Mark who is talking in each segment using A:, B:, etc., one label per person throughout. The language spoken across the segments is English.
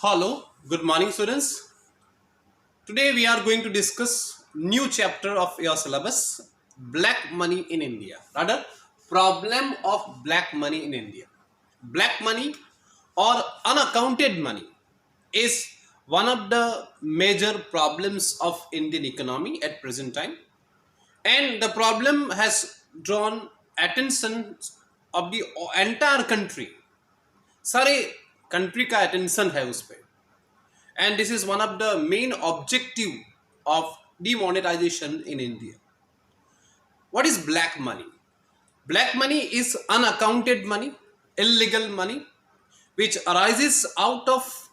A: Hello, good morning students. Today we are going to discuss new chapter of your syllabus, black money in India. Rather, problem of black money in India. Black money or unaccounted money is one of the major problems of Indian economy at present time, and the problem has drawn attention of the entire country. सारे country का attention है उस पर. And this is one of the main objective of demonetization in India. What is black money? Black money is unaccounted money, illegal money, which arises out of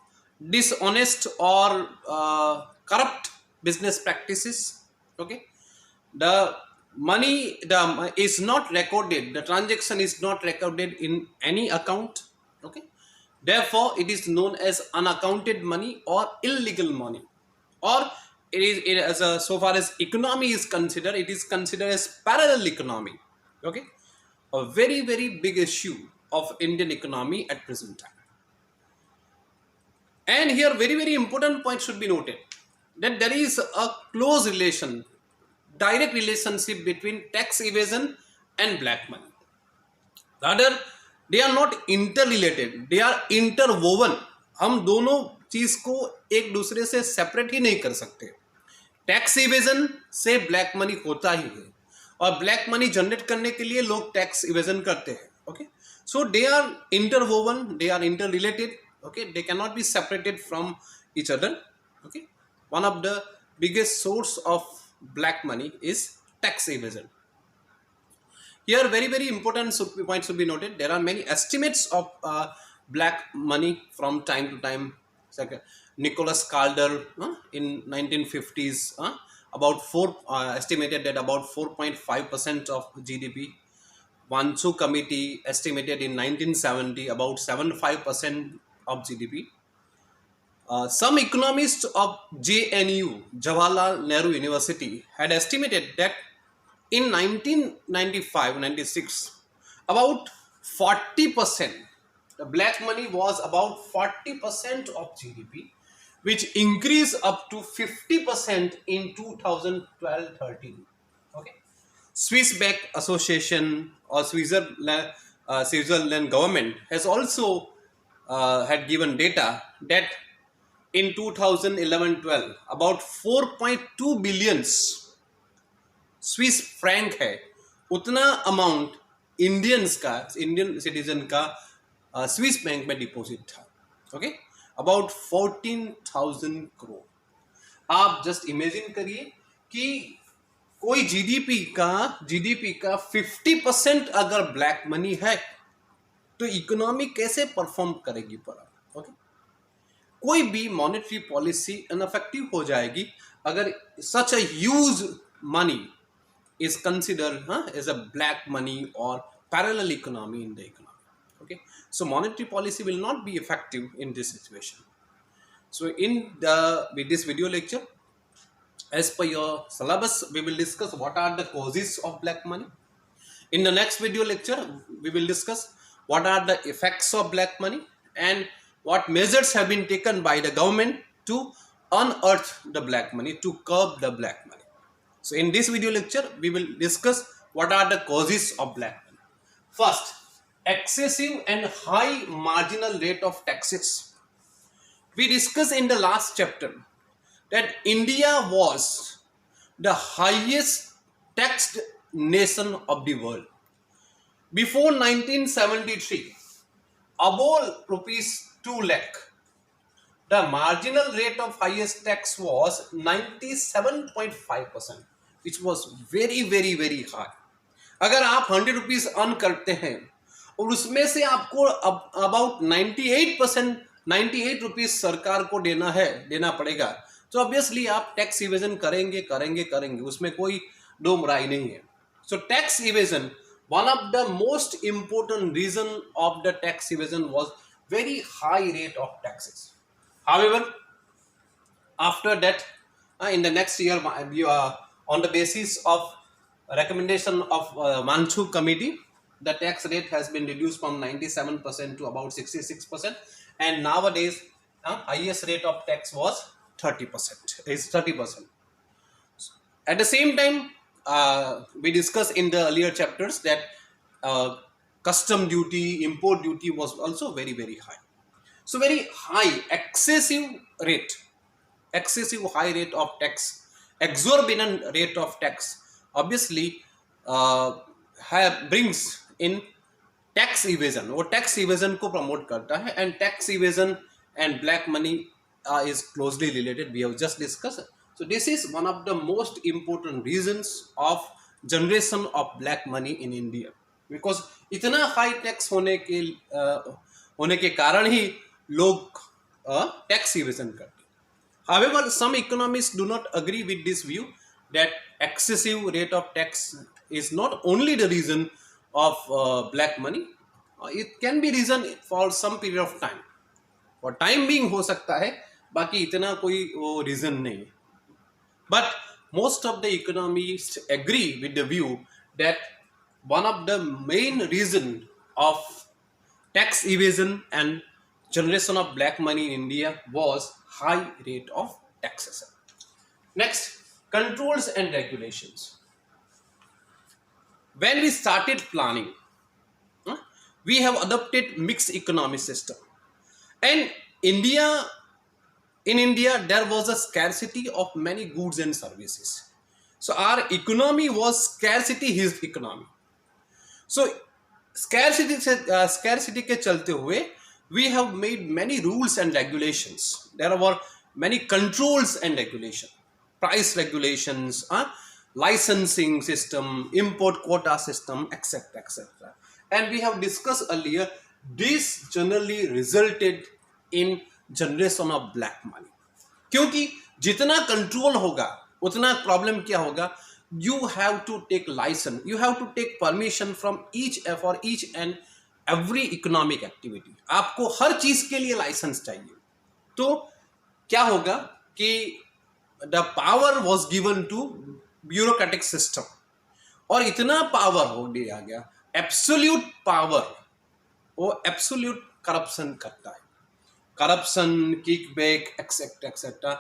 A: dishonest or corrupt business practices. Okay, the money is not recorded. The transaction is not recorded in any account. Okay, therefore it is known as unaccounted money or illegal money, or so far as economy is considered, it is considered as parallel economy. Okay, a very big issue of Indian economy at present time. And here very important point should be noted, that there is a close relation, direct relationship between tax evasion and black money. Rather, they are not interrelated, they are interwoven. हम दोनों चीज को एक दूसरे से separate ही नहीं कर सकते. टैक्स इवेजन से ब्लैक मनी होता ही है, और ब्लैक मनी जनरेट करने के लिए लोग टैक्स इवेजन करते हैं. Okay, so they are interwoven, they are inter related. Okay, they can not be separated from each other. Okay, one of the biggest source of black money is tax evasion. Here, very important points should be noted. There are many estimates of black money from time to time. Like Nicholas Calder in 1950s, estimated that about 4.5% of GDP. Wanchu Committee estimated in 1970 about 75% of GDP. Some economists of JNU, Jawaharlal Nehru University, had estimated that in 1995-96, about 40%, the black money was about 40% of GDP, which increased up to 50% in 2012-13. Okay, Swiss Bank Association or Switzerland government has also had given data that in 2011-12, about 4.2 billions Swiss franc है, उतना amount Indian citizen का Swiss bank में deposit था. Okay, about 14,000 crore. आप just imagine करिए कि कोई GDP का 50% अगर ब्लैक मनी है तो इकोनॉमी कैसे परफॉर्म करेगी पर. ओके, कोई भी मॉनेटरी पॉलिसी इनफेक्टिव हो जाएगी अगर such a huge money is considered as a black money or parallel economy in the economy. Okay, so monetary policy will not be effective in this situation. So with this video lecture, as per your syllabus, we will discuss what are the causes of black money. In the next video lecture, we will discuss what are the effects of black money and what measures have been taken by the government to unearth the black money, to curb the black money. So in this video lecture, we will discuss what are the causes of black money. First, excessive and high marginal rate of taxes. We discussed in the last chapter that India was the highest taxed nation of the world. Before 1973, above rupees 2 lakh, the marginal rate of highest tax was 97.5%, which was very high. अगर आप 100 rupees earn करते हैं और उसमें से आपको about 98 rupees सरकार को देना पड़ेगा, तो ऑब्वियसली आप टैक्स इवेजन करेंगे, उसमें कोई दो राय नहीं है. So tax evasion, one of the most important reason of the tax evasion was very high rate of taxes. However, after that, in the next year, on the basis of recommendation of Wanchu Committee, the tax rate has been reduced from 97% to about 66%, and nowadays highest rate of tax was 30%. Is 30%. At the same time, we discussed in the earlier chapters that uh, custom duty, import duty was also very, very high. So very high, excessive high rate of tax, exorbitant rate of tax, obviously brings in tax evasion. वो tax evasion को promote करता है and tax evasion and black money is closely related. We have just discussed. So this is one of the most important reasons of generation of black money in India, because इतना high tax होने के कारण ही लोग tax evasion करते हैं. However, some economists do not agree with this view that excessive rate of tax is not only the reason of black money. It can be reason for some period of time. For time being हो सकता है, बाकी इतना कोई वो reason नहीं. But most of the economists agree with the view that one of the main reason of tax evasion and generation of black money in India was high rate of taxation. Next, controls and regulations. When we started planning, we have adopted mixed economy system, and in India there was a scarcity of many goods and services. So our economy was scarcity his economy. So scarcity के चलते हुए we have made many rules and regulations. There were many controls and regulations, price regulations, licensing system, import quota system, etc., etc. And we have discussed earlier, this generally resulted in generation of black money. क्योंकि जितना control होगा उतना problem क्या होगा, you have to take license, you have to take permission from each and every economic activity. आपको हर चीज के लिए लाइसेंस चाहिए. तो क्या होगा कि the power was given to bureaucratic system, और इतना पावर हो दिया गया, एब्सोल्यूट पावर, वो एब्सोल्यूट करप्शन करता है. Corruption, kickback, etc.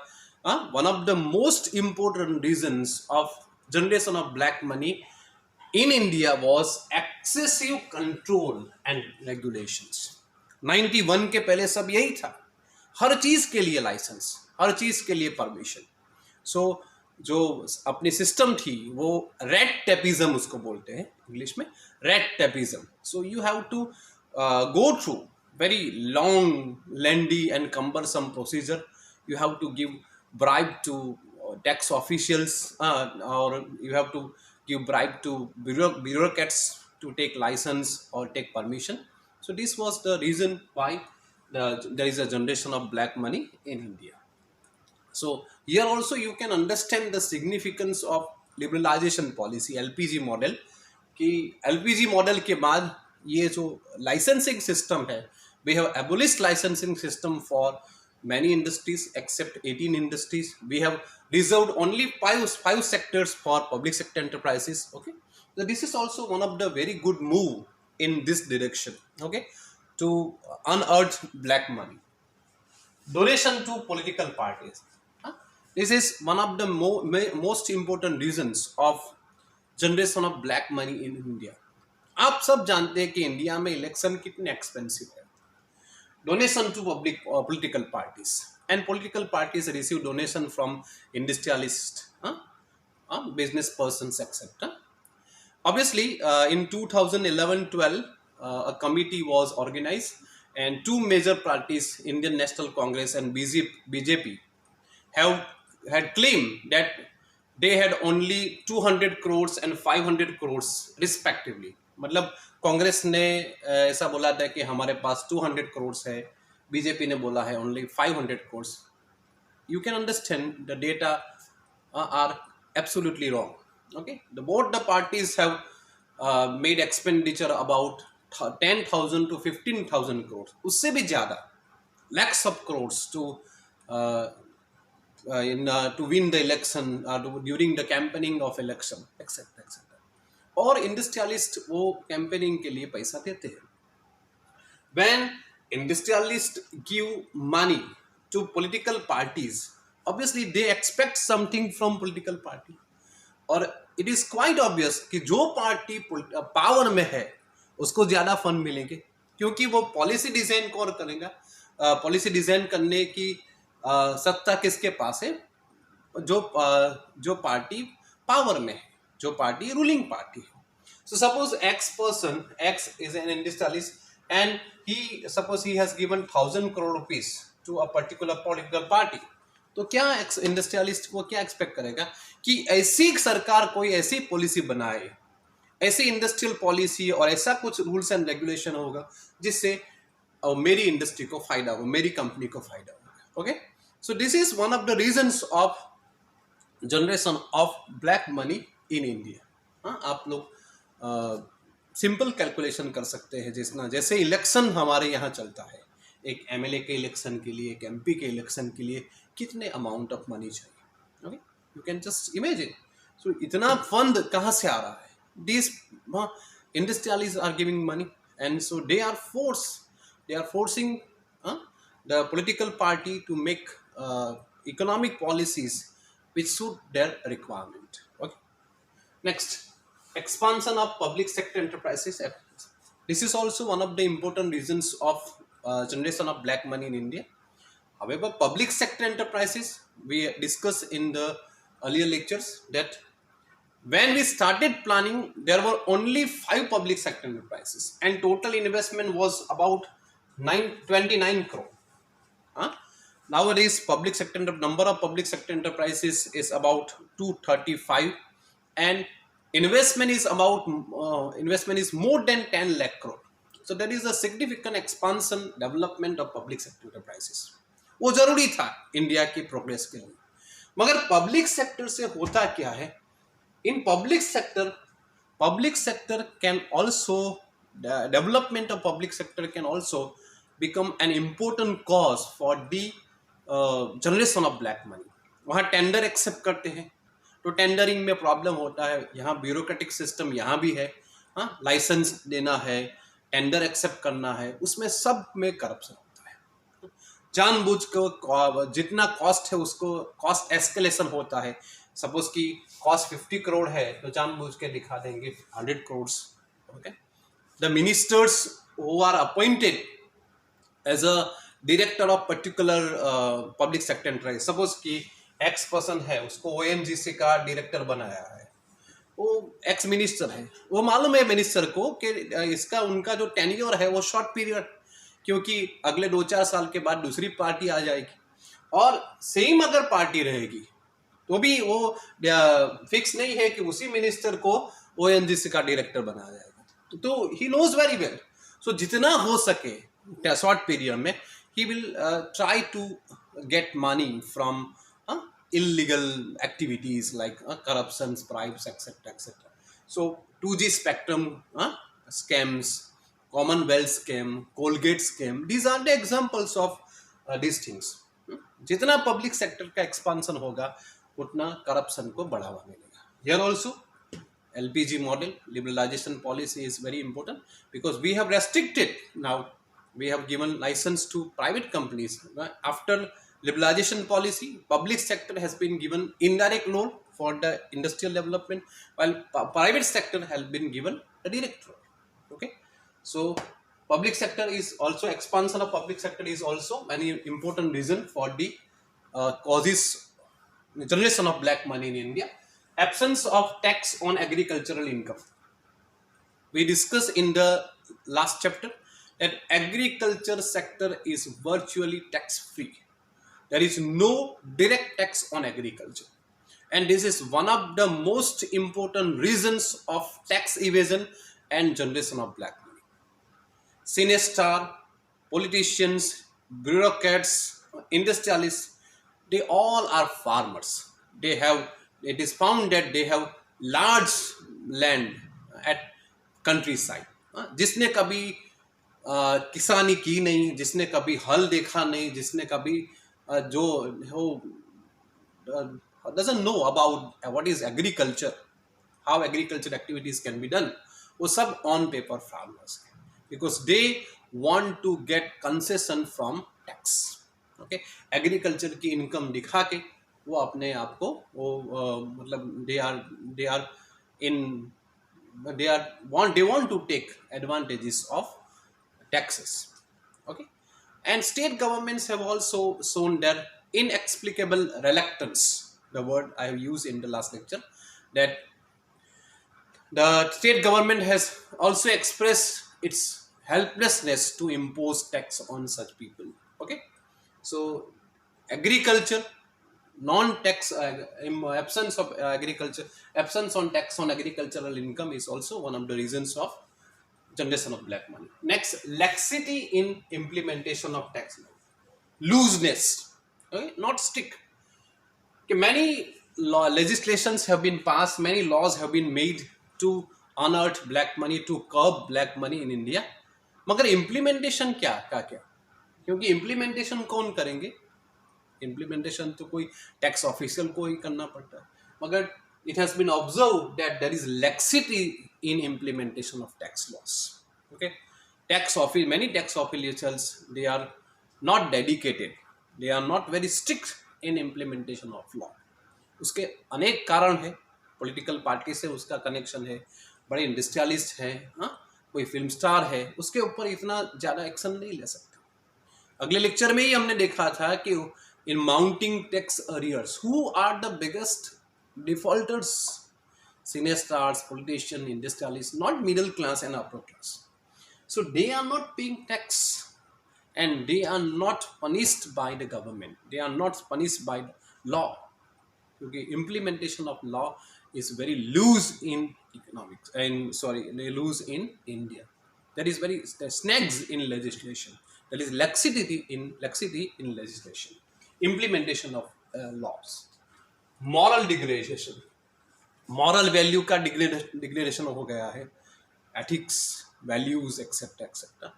A: One of the most important reasons of generation of black money in India was excessive control and regulations. 91 के पहले सब यही था, हर चीज के लिए लाइसेंस, हर चीज के लिए परमिशन. सो जो अपनी सिस्टम थी वो रेड टेपिज्म उसको बोलते हैं इंग्लिश में, red tapism. So you have to go through very long, lengthy and cumbersome procedure. You have to give bribe to tax officials, or you have to give bribe to bureaucrats to take license or take permission. So this was the reason why there is a generation of black money in India. So here also you can understand the significance of liberalization policy, LPG model. कि LPG model के बाद ये जो licensing system है, we have abolished licensing system for many industries except 18 industries. We have reserved only five sectors for public sector enterprises. Okay, so this is also one of the very good move in this direction. Okay, to unearth black money. Donation to political parties. This is one of the most important reasons of generation of black money in India. आप सब जानते हैं कि India में election कितने expensive है. Donation to public political parties, and political parties receive donation from industrialist, business persons, etc. Obviously, in 2011-12, a committee was organized, and two major parties, Indian National Congress and BJP, had claimed that they had only 200 crores and 500 crores respectively. मतलब कांग्रेस ने ऐसा बोला था कि हमारे पास 200 करोड़ है, BJP ने बोला है only 500 crore. You can understand the data are absolutely wrong. Okay, both the parties have made expenditure about 10,000 to 15,000 crores, उससे भी ज़्यादा, lakhs of crores to win the election, during the campaigning of election, etc. etc. और industrialist वो campaigning के लिए पैसा देते हैं. When industrialists give money to political parties, obviously they expect something from political party. और इट इज क्वाइट ऑब्वियस कि जो पार्टी पावर में है उसको ज्यादा फंड मिलेंगे, क्योंकि वो पॉलिसी डिजाइन कौन करेगा, पॉलिसी डिजाइन करने की सत्ता किसके पास है, जो पार्टी पावर में है, जो पार्टी रूलिंग पार्टी है. So suppose X person, X is an industrialist, and suppose he has given 1,000 crore rupees to a particular political party. तो क्या एक्स इंडस्ट्रियलिस्ट को क्या एक्सपेक्ट करेगा कि ऐसी सरकार कोई ऐसी पॉलिसी बनाए, ऐसी इंडस्ट्रियल पॉलिसी और ऐसा कुछ रूल्स एंड रेगुलेशन होगा जिससे मेरी इंडस्ट्री को फायदा हो, मेरी कंपनी को फायदा होगा. Okay, so this is one of the reasons of generation of black money in India. हाँ, आप लोग सिंपल कैलकुलेशन कर सकते हैं, जिसना जैसे इलेक्शन हमारे यहाँ चलता है, एक एमएलए के इलेक्शन के लिए, एक एमपी के इलेक्शन के लिए कितने अमाउंट ऑफ मनी चाहिए. Okay, you can just imagine. So इतना फंड कहाँ से आ रहा है? This industrialist are giving money, and so they are forcing the political party to make economic policies which suit their requirement. Okay. Next, expansion of public sector enterprises. This is also one of the important reasons of generation of black money in India. However, public sector enterprises, we discussed in the earlier lectures that when we started planning, there were only 5 public sector enterprises, and total investment was about 29 crore. Nowadays, number of public sector enterprises is about 235, and investment is more than 10 lakh crore. So there is a significant expansion, development of public sector enterprises. वो जरूरी था India की progress के लिए. मगर public sector से होता क्या है? In public sector can also, development of public sector can also become an important cause for the generation of black money. वहाँ टेंडर एक्सेप्ट करते हैं तो टेंडरिंग में प्रॉब्लम होता है. यहाँ ब्यूरोक्रेटिक सिस्टम यहाँ भी है. हाँ, लाइसेंस देना है, टेंडर एक्सेप्ट करना है, उसमें सब में करप्शन होता है. जानबूझ को जितना कॉस्ट है उसको कॉस्ट एस्केलेशन होता है. सपोज कि कॉस्ट 50 करोड़ है तो जानबूझ के दिखा देंगे 100 crore. Okay, the ministers who are appointed as a director of particular public sector enterprise, suppose कि एक्स पर्सन है, उसको ओएनजीसी का डायरेक्टर बनाया है, वो एक्स मिनिस्टर है, वो मालूम है मिनिस्टर को कि इसका उनका जो टेन्योर है वो शॉर्ट पीरियड, क्योंकि अगले 2-4 साल के बाद दूसरी पार्टी आ जाएगी, और सेम अगर पार्टी रहेगी तो भी वो फिक्स नहीं है कि उसी मिनिस्टर को ओएनजीसी का डायरेक्टर बनाया जाएगा. तो ही नोज वेरी वेल. सो जितना हो सके short period में he will try to get money from illegal activities like corruptions, bribes, etc., etc. So 2G spectrum scams, Commonwealth scam, Colgate scam, these are the examples of these things. जितना public sector का expansion होगा उतना corruption को बढ़ावा मिलेगा. Here also LPG model, liberalization policy is very important, because we have restricted now. We have given license to private companies. After liberalization policy, public sector has been given indirect loan for the industrial development, while private sector has been given a direct loan. Okay, so public sector is also, expansion of public sector is also an important reason for the causes generation of black money in India. Absence of tax on agricultural income. We discussed in the last chapter that agriculture sector is virtually tax free. There is no direct tax on agriculture, and this is one of the most important reasons of tax evasion and generation of black money. Sinister politicians, bureaucrats, industrialists, they all are farmers. It is found that they have large land at countryside. जिसने कभी किसानी की नहीं, जिसने कभी हल देखा नहीं, जिसने कभी जो हो doesn't know about what is agriculture, how agriculture activities can be done, वो सब on paper farmers, because they want to get concession from tax. Okay, agriculture की इनकम दिखा के वो अपने आप को वो मतलब they are in they want to take advantages of taxes. Okay, and state governments have also shown their inexplicable reluctance, the word I have used in the last lecture, that the state government has also expressed its helplessness to impose tax on such people. Okay, so agriculture, non-tax absence of agriculture, absence on tax on agricultural income is also one of the reasons of generation of black money. Next, laxity in implementation of tax law, looseness, okay, not strict. Okay, many legislations have been passed, many laws have been made to unearth black money, to curb black money in India. मगर implementation क्या क्योंकि implementation कौन करेंगे? Implementation तो कोई tax official को ही करना पड़ता है, मगर it has been observed that there is laxity in implementation of tax laws. Okay, many tax officials, they are not dedicated, they are not very strict in implementation of law. उसके अनेक कारण है, political party से उसका connection है, बड़े industrialist हैं, हाँ, कोई फिल्म स्टार है, उसके ऊपर इतना ज़्यादा एक्शन नहीं ले सकता. अगले लेक्चर में ही हमने देखा था कि in mounting tax arrears, who are the biggest defaulters? Senior stars, politicians, industrialists, not middle class and upper class. So they are not paying tax and they are not punished by the government. They are not punished by the law. Okay, implementation of law is very loose in economics and loose in India. There is very snags in legislation. There is laxity in legislation. Implementation of laws. Moral degradation, moral value का degradation हो गया है, ethics, values, etc. etc.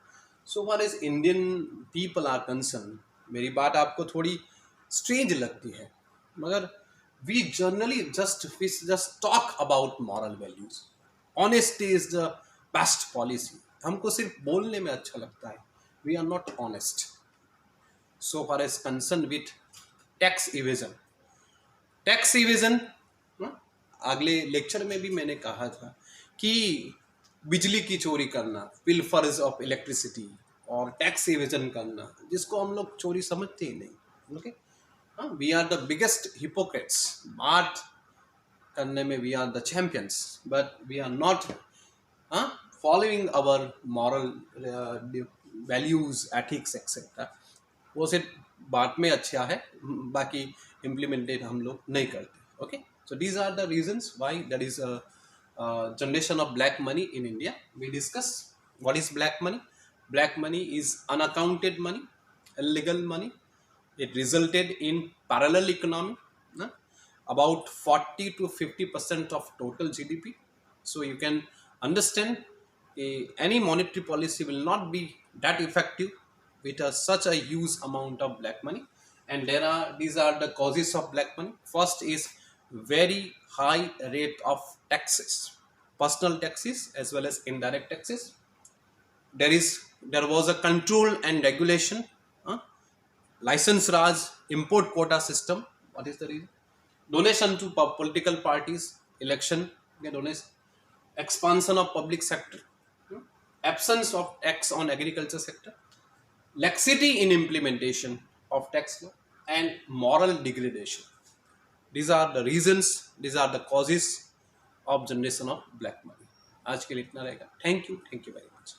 A: So far as Indian people are concerned, मेरी बात आपको थोड़ी strange लगती है, मगर we generally just talk about moral values. Honesty is the best policy. हमको सिर्फ बोलने में अच्छा लगता है. We are not honest. So far as concerned with tax evasion. Tax evasion, अगले लेक्चर में भी मैंने कहा था कि बिजली की चोरी करना, पिलफर्स ऑफ इलेक्ट्रिसिटी, और टैक्स इवेजन करना, जिसको हम लोग चोरी समझते ही नहीं. Okay, we are the biggest hypocrites. बात करने में we are the champions, but we are not following our moral values, ethics etcetera. वो सिर्फ बात में अच्छा है, बाकी implemented हम लोग नहीं करते. Okay, so these are the reasons why there is a generation of black money in India. We discuss what is black money. Black money is unaccounted money, illegal money. It resulted in parallel economy, about 40 to 50% of total GDP. So you can understand any monetary policy will not be that effective with such a huge amount of black money. And these are the causes of black money. First is very high rate of taxes, personal taxes as well as indirect taxes. There was a control and regulation, license raj, import quota system. What is the reason? Donation to political parties, election donation, expansion of public sector, absence of tax on agriculture sector, laxity in implementation of tax law, and moral degradation. These are the reasons, these are the causes of generation of black money. आज के लिए इतना रहेगा. Thank you very much.